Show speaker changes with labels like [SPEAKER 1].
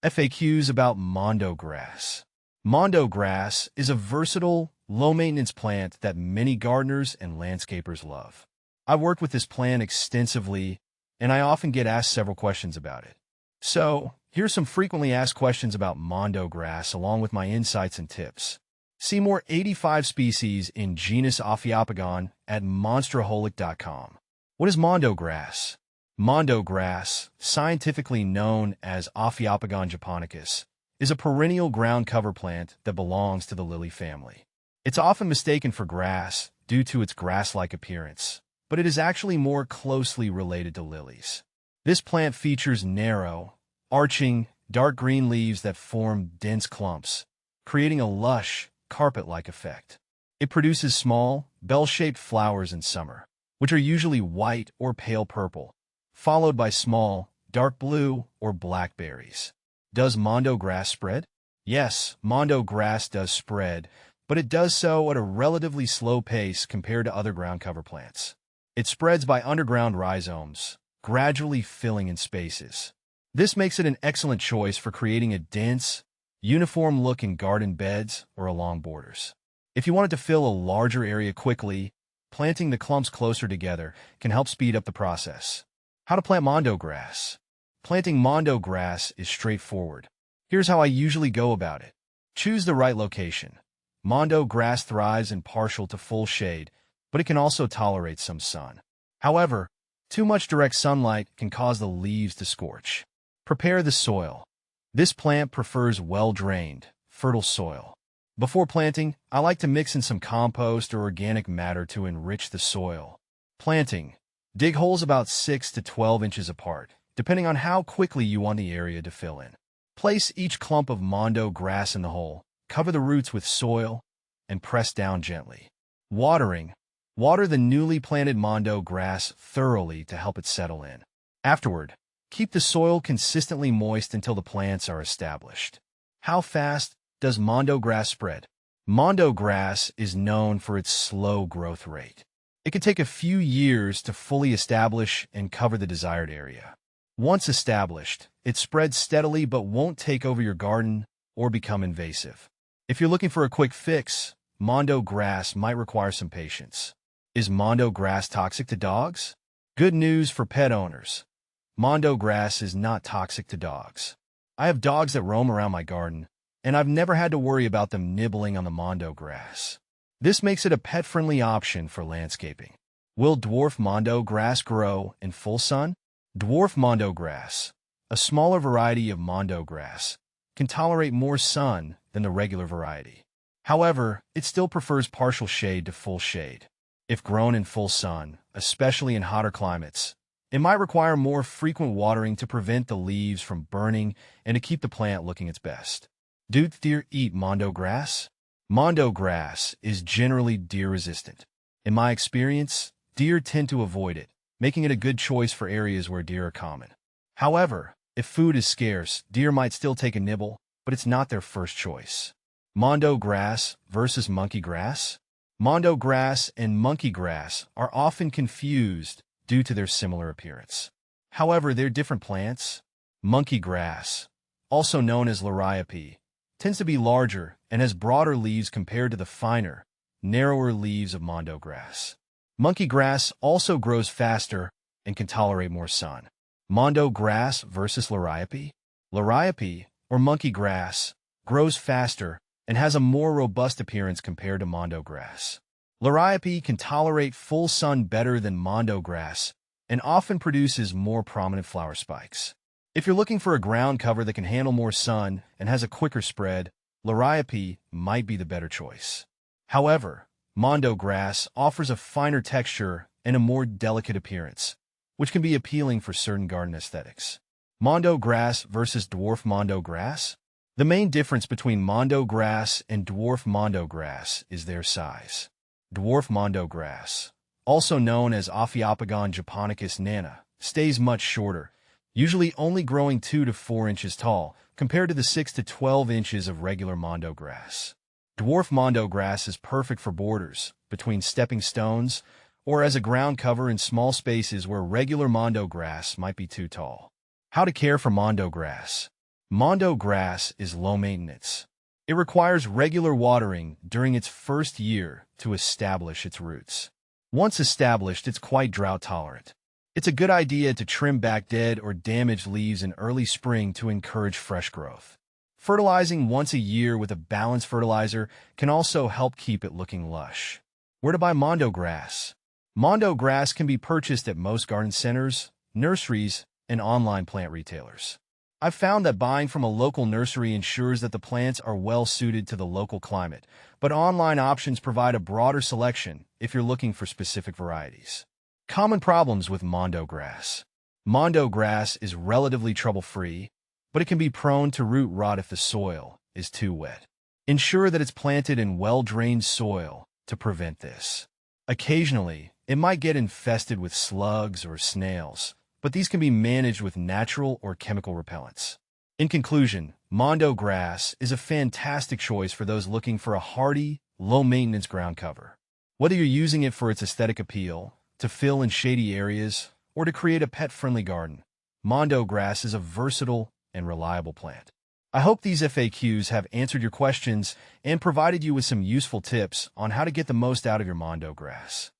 [SPEAKER 1] FAQs about Mondo Grass. Mondo Grass is a versatile, low-maintenance plant that many gardeners and landscapers love. I've worked with this plant extensively, and I often get asked several questions about it. So, here's some frequently asked questions about Mondo Grass along with my insights and tips. See more 85 species in genus Ophiopogon at monsterholic.com. What is Mondo Grass? Mondo Grass, scientifically known as Ophiopogon japonicus, is a perennial ground cover plant that belongs to the lily family. It's often mistaken for grass due to its grass-like appearance, but it is actually more closely related to lilies. This plant features narrow, arching, dark green leaves that form dense clumps, creating a lush, carpet-like effect. It produces small, bell-shaped flowers in summer, which are usually white or pale purple, followed by small, dark blue or black berries. Does Mondo Grass spread? Yes, Mondo Grass does spread, but it does so at a relatively slow pace compared to other ground cover plants. It spreads by underground rhizomes, gradually filling in spaces. This makes it an excellent choice for creating a dense, uniform look in garden beds or along borders. If you wanted to fill a larger area quickly, planting the clumps closer together can help speed up the process. How to plant Mondo Grass? Planting Mondo Grass is straightforward. Here's how I usually go about it. Choose the right location. Mondo Grass thrives in partial to full shade, but it can also tolerate some sun. However, too much direct sunlight can cause the leaves to scorch. Prepare the soil. This plant prefers well-drained, fertile soil. Before planting, I like to mix in some compost or organic matter to enrich the soil. Planting. Dig holes about 6 to 12 inches apart, depending on how quickly you want the area to fill in. Place each clump of Mondo Grass in the hole, cover the roots with soil, and press down gently. Watering. Water the newly planted Mondo Grass thoroughly to help it settle in. Afterward, keep the soil consistently moist until the plants are established. How fast does Mondo Grass spread? Mondo Grass is known for its slow growth rate. It can take a few years to fully establish and cover the desired area. Once established, it spreads steadily but won't take over your garden or become invasive. If you're looking for a quick fix, Mondo Grass might require some patience. Is Mondo Grass toxic to dogs? Good news for pet owners. Mondo Grass is not toxic to dogs. I have dogs that roam around my garden, and I've never had to worry about them nibbling on the Mondo Grass. This makes it a pet-friendly option for landscaping. Will dwarf Mondo Grass grow in full sun? Dwarf Mondo Grass, a smaller variety of Mondo Grass, can tolerate more sun than the regular variety. However, it still prefers partial shade to full shade. If grown in full sun, especially in hotter climates, it might require more frequent watering to prevent the leaves from burning and to keep the plant looking its best. Do deer eat Mondo Grass? Mondo Grass is generally deer-resistant. In my experience, deer tend to avoid it, making it a good choice for areas where deer are common. However, if food is scarce, deer might still take a nibble, but it's not their first choice. Mondo Grass versus Monkey Grass? Mondo Grass and Monkey Grass are often confused due to their similar appearance. However, they're different plants. Monkey Grass, also known as Liriope, tends to be larger and has broader leaves compared to the finer, narrower leaves of Mondo Grass. Monkey Grass also grows faster and can tolerate more sun. Mondo Grass versus Liriope? Liriope, or Monkey Grass, grows faster and has a more robust appearance compared to Mondo Grass. Liriope can tolerate full sun better than Mondo Grass and often produces more prominent flower spikes. If you're looking for a ground cover that can handle more sun and has a quicker spread, Liriope might be the better choice. However, Mondo Grass offers a finer texture and a more delicate appearance, which can be appealing for certain garden aesthetics. Mondo Grass versus Dwarf Mondo Grass? The main difference between Mondo Grass and Dwarf Mondo Grass is their size. Dwarf Mondo Grass, also known as Ophiopogon japonicus nana, stays much shorter, usually only growing 2 to 4 inches tall, compared to the 6 to 12 inches of regular Mondo Grass. Dwarf Mondo Grass is perfect for borders, between stepping stones, or as a ground cover in small spaces where regular Mondo Grass might be too tall. How to care for Mondo Grass? Mondo grass is low maintenance. It requires regular watering during its first year to establish its roots. Once established, it's quite drought tolerant. It's a good idea to trim back dead or damaged leaves in early spring to encourage fresh growth. Fertilizing once a year with a balanced fertilizer can also help keep it looking lush. Where to buy Mondo grass? Mondo grass can be purchased at most garden centers, nurseries, and online plant retailers. I've found that buying from a local nursery ensures that the plants are well suited to the local climate, but online options provide a broader selection if you're looking for specific varieties. Common problems with Mondo grass. Mondo grass is relatively trouble-free, but it can be prone to root rot if the soil is too wet. Ensure that it's planted in well-drained soil to prevent this. Occasionally, it might get infested with slugs or snails, but these can be managed with natural or chemical repellents. In conclusion, Mondo grass is a fantastic choice for those looking for a hardy, low-maintenance ground cover. Whether you're using it for its aesthetic appeal, to fill in shady areas, or to create a pet-friendly garden, Mondo grass is a versatile and reliable plant. I hope these FAQs have answered your questions and provided you with some useful tips on how to get the most out of your Mondo grass.